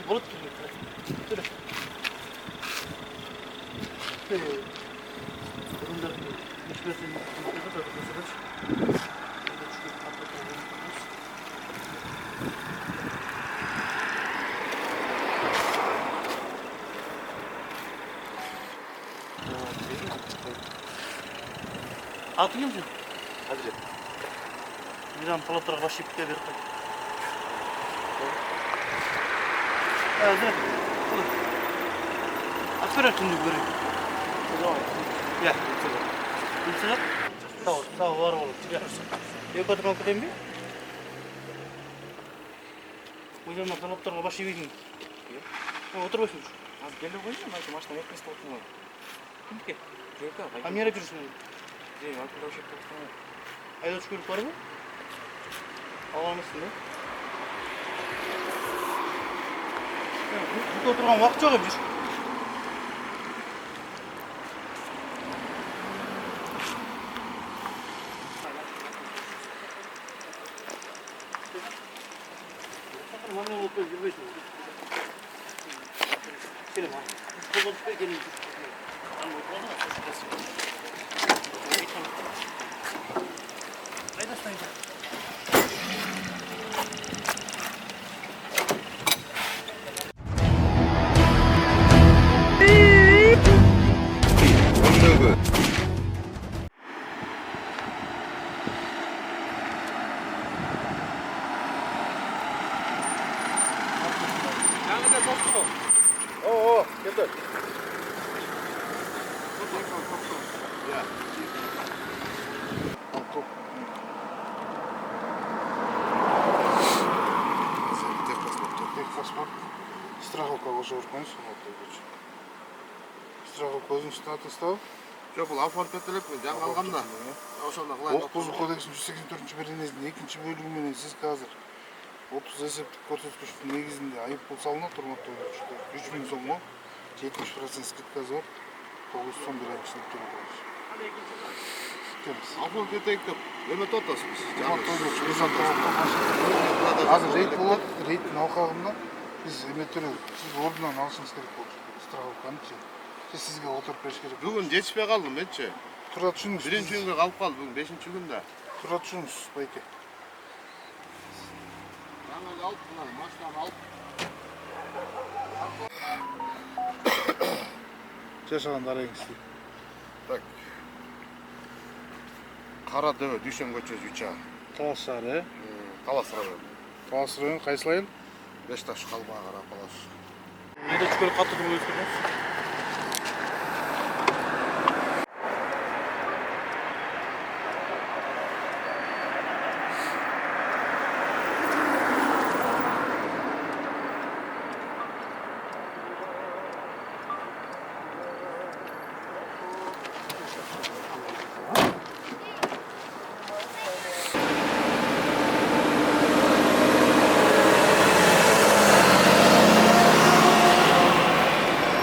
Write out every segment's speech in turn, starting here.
Bulut gibi. Şöyle. Bunlar geçmesini da mesela. Altın mı? Hadi. Bir an palatlara başlayıp bir verip. Evet. Aferin şimdi göreyim. Ya. Bilsene. Sağ ol, var oğlum. Yok adım okudayım mı? Bu yüzden palatlara başlayıp vereyim. Otur bakayım. Az gel koyayım mı? Maçtan ekmesi toplumu. Kim ki? Yok abi. Ham yere yürüsün. Değil, arkada uşak toplumu. Ayda çukurluk var mı? Alamazsın da. Bu oturgan vaqt yo'q emish. Oo, getir. Техпаспорт. Страховка уже уркойсың ғой. Страховка өзің штатын став. Жоқ, бұл афорт етіліп, жаңа алғанда. Ошонда қылайын. Құқық бұзу кодексінің 184 бөлігінің екінші бөлігіменен сіз қазір 30 есептік көрсеткіштің негізінде айыппұл салынады, тұрматты өтірішті. 3000 сом 70% скидкасы бар. 900 сом бір әкішілік төлейді. Афорт етейік деп, өмет отасыз. Қазір рейд болады, рейдтің алқағында біз өмет төлейді. Сіз орнынан алышыңыз керек болды. Страховканы сізге отырып беріш керек. Бүгін жетіспей қалдым, етші. Тұра түсіңіз. Бірінші күнге қалып қалды, бүгін 5-ші күнде. Тұра түсіңіз, байке. Жаңағы алып, бұнан, машинаны алып. Жашаған дарайыңыз дейді. Так. Қара дөбе, Дүйсен көшесі 3-а. Талас шары, Талас районы. Талас районы қайсылайын? Бешташ қалбаға қара палас. Ayda çukurluk katı da böyle.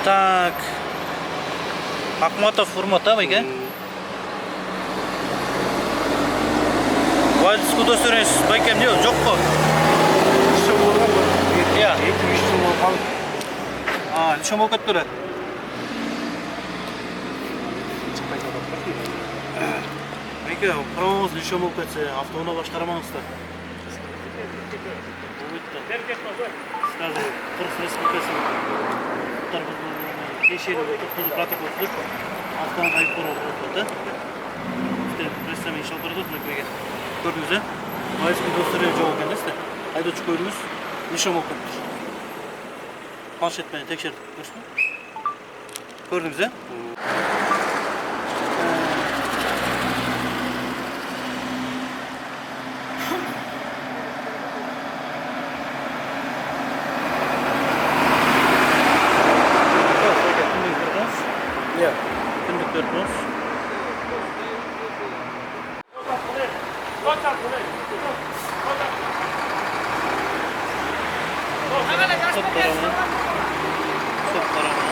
Так. Ахматов формат, а, байке? Вальдис куда сөреңіз, байкем не ол, жоқ қой? Үші болған ба? Иә. 2-3 жыл болған. Нишан болып кетті өлі? Байке, правоңыз нишан болып кетсе, автоуна башқарамаңыздар. Скажу, Қырғыз Республикасының кешені өткізіп протокол түсіп, автоны айып қорғау болды. Представление шал тұрды, мынакеге. Көрдіңіз, ә? Вальский достыры жоқ екен, десті. Айдоч көріңіз, нишан болып кетті. Планшетпен тексердік, көрсін. Көрдіңіз, ә? Күндік көрдіңіз. Çok karanlık. Çok karanlık.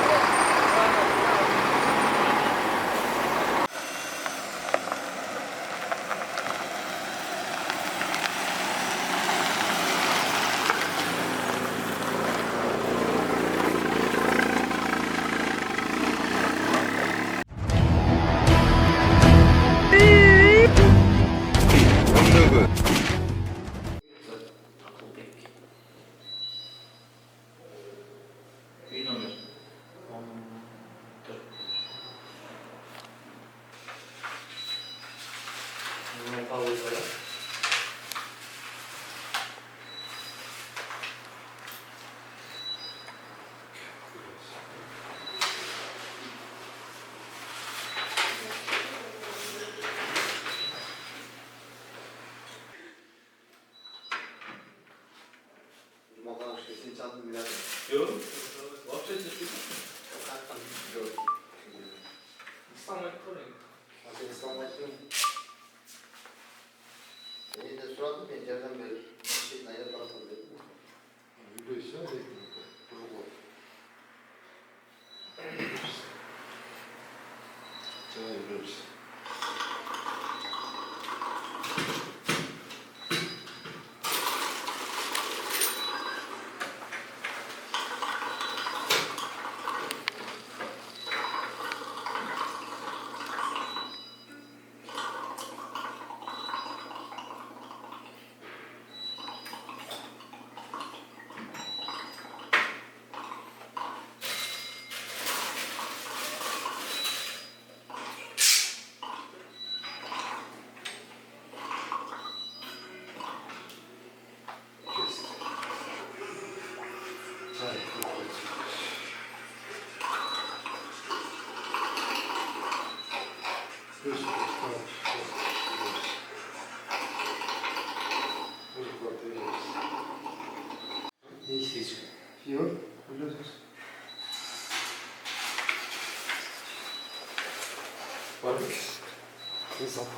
Yok. Вообще не спит. İstanbul'a koyayım. Beni de sordum pencereden beri. Şey, nerede para kalıyor? Biliyorsun ya. Çay veriyoruz. Ne isteyecek? Yok, öyle diyorsun. Var mı? Ne sapık.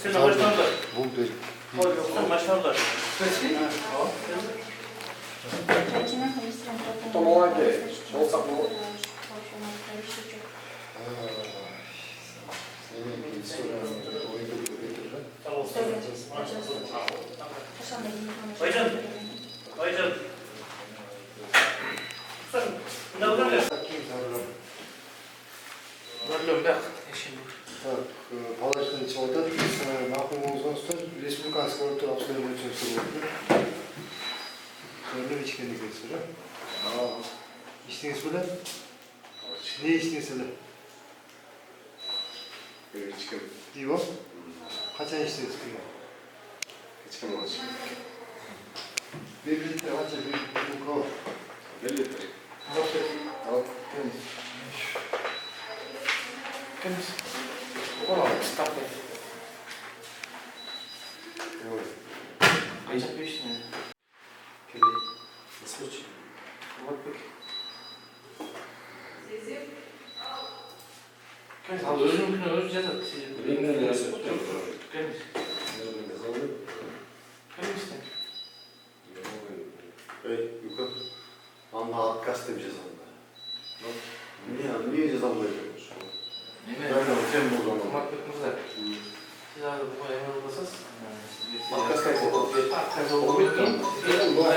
Sen de başlarlar. Bu bir. Sen başlarlar. Tomolage. Olsak mı? Senin soran oyunu götürürler. Tamam. Baycan. Baycan. Sen ne yapıyorsun? Görülüm bak. Şimdi. Так, палочканы ichib o'tib, ma'qul bo'lgan ustoz respublikani ko'rib absoliy bo'yicha so'rayapti. Ko'rib ichganligingiz bilan. İçtiniz bilan? Ne içtiniz bilan? İçkim. Divo? Qachon ichdingiz kunga? İçkim olsun. 1 litr qancha? 1 litr ko'p. 1 litre. Al. Aycak bir işte. Kedi. Nasıl uçuyor? Вот так. Al özüm günü öz yazat. Ringden neresi tutuyor? Gelmiş. Nereden yazıldı? Gelmiş de. Yukarı. Ama arkası demeyeceğiz onda. Niye cezalandırıyormuş? Değil mi? Ben de öteyim o zaman. Kumaklıkımızda. Siz abi bu ayağına olmasanız. Arkası kayboldu. Arkası olmayın.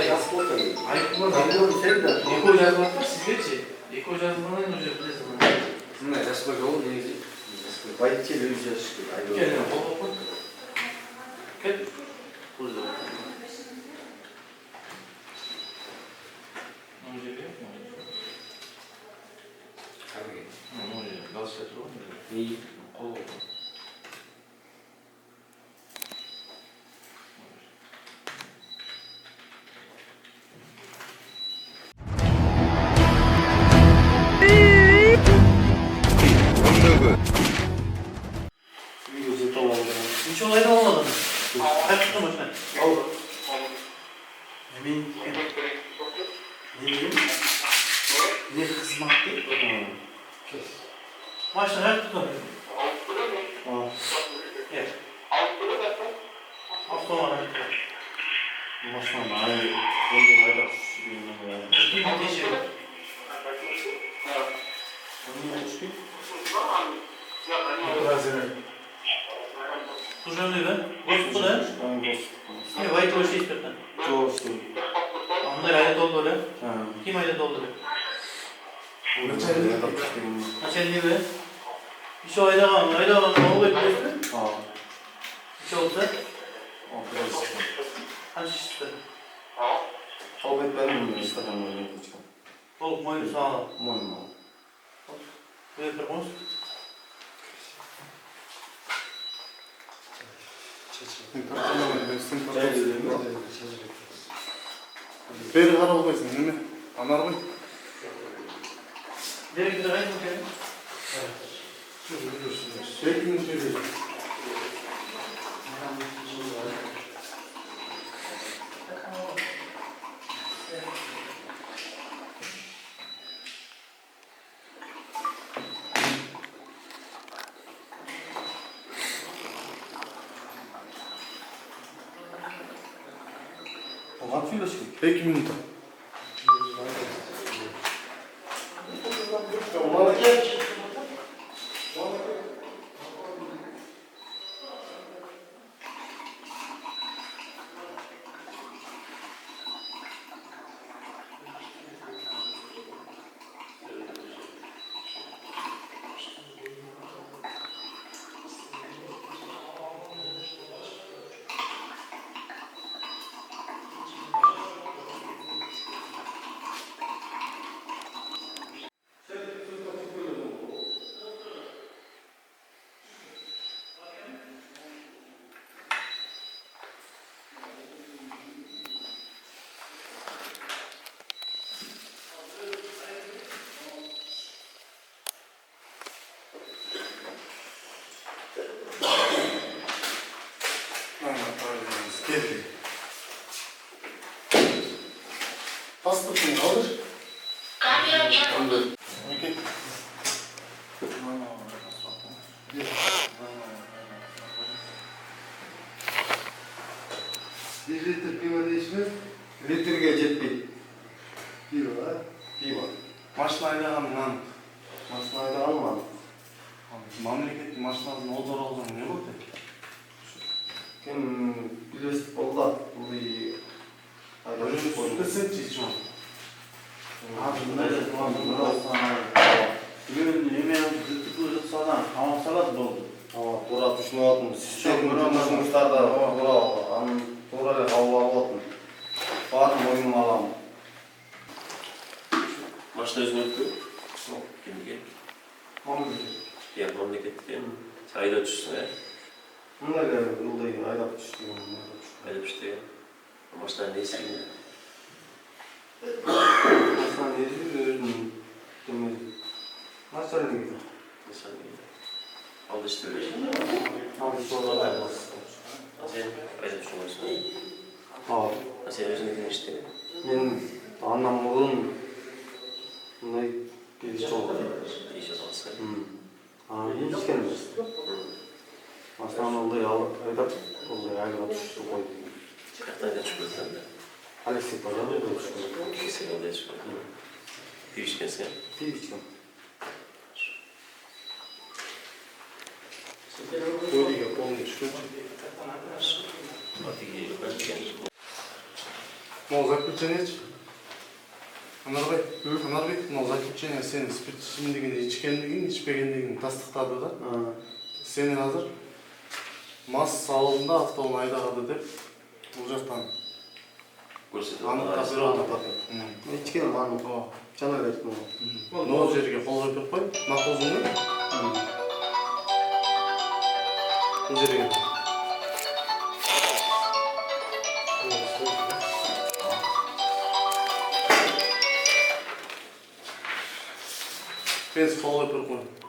Nasıl ortamı? Ayıp var. Anlıyorum seni de. Eko ocağız var siz geçin. Eko ocağız bana ne olacak biliyorsun. Ne? Nasıl böyle olur? Ne yazıyor? Bayit geliyor yüzüyor çıkıyor. Gel hop hop. Gel. Burada. Ne olacak biliyor musun? Tabii. Ne olacak? Gaz şatır var mı? İyi. Kol oldu. Hiç olayda olmadı. Hep tuttum başına. Al. Emin. Ne diyeyim? Ne kızmak değil. Başına hep tuttum. Gel. Hafta var. Maşallah. Hayır. Ben de hayır. Bir teşekkür. Служебный, да? Госпу, да? Не, вайт вообще экспертно. Onlar ayda dolduruyor. Kim ayda dolduruyor? Начальник be. İş o ayda kalmıyor. Ayda kalmıyor. Ne oluyor biliyorsun? İş olsa? Kaç iş ister? Толк мой сало. Вы пермос? Sen tartışamam, ben sen Жай tartışamam. жүрөм. Beri қарап албайсың, неме? Анар ғой. Директор айтып отыр. Бекин сөйлейді. Оған сөйлескен. 2 минута. Келді. Паспортын қалдыр. Окей. Литр пива дейсіз? Литрге жетпейді. Пива, Пиво. Машина айдаған мынаны. Машина айдаған ма? Мамлекеттің машинасын олдар алған не болды? Кен билесіп болды. Бұл айдап қойды. Сен Тура түшініп алатын. Істеген жұмыстарда тура қабыл алып алатын. Барын мойныма аламын. Машина өзің өтті? Кімдіге? Мамлекет. Мемлекеттен айдап жүрсің, ә? Мұндай айдап түштеген. Айдап жүрсің. Машина не істеген? Машина езі өзінің демеді. Машина не кетті? Машина не? Алды ішті өлешін? Алды соға байбасы. Сен айдап жүрсің? Сен өзің екен ішті? Мен анам бұрын мұндай келіс жолды. Еш жазалысы? Ешкен емес. Машинаны олдай айдап, олдай айдап түшті қойды. Қаяқтан айдап жүріп өттің? Алексей Пожарный айдап түшті. Сен олай жүріп өттің? Пив ішкенсің? Пив ішкен. Көліге қолыңды түшкенші. Атыге өткен. Мол заключение. Анарбай, мол заключение сен спирт ішімдігін ішкендігін, ішпегендігін тастықтады да. Сені қазір мас салонында автоны айдағады деп бұл жақтан анық капирон атады. Ішкен анық. Жана берді мұны. Нол жерге қол қойып қой, нақозыңы. Бұл жерге. Пенс қол қойып қой.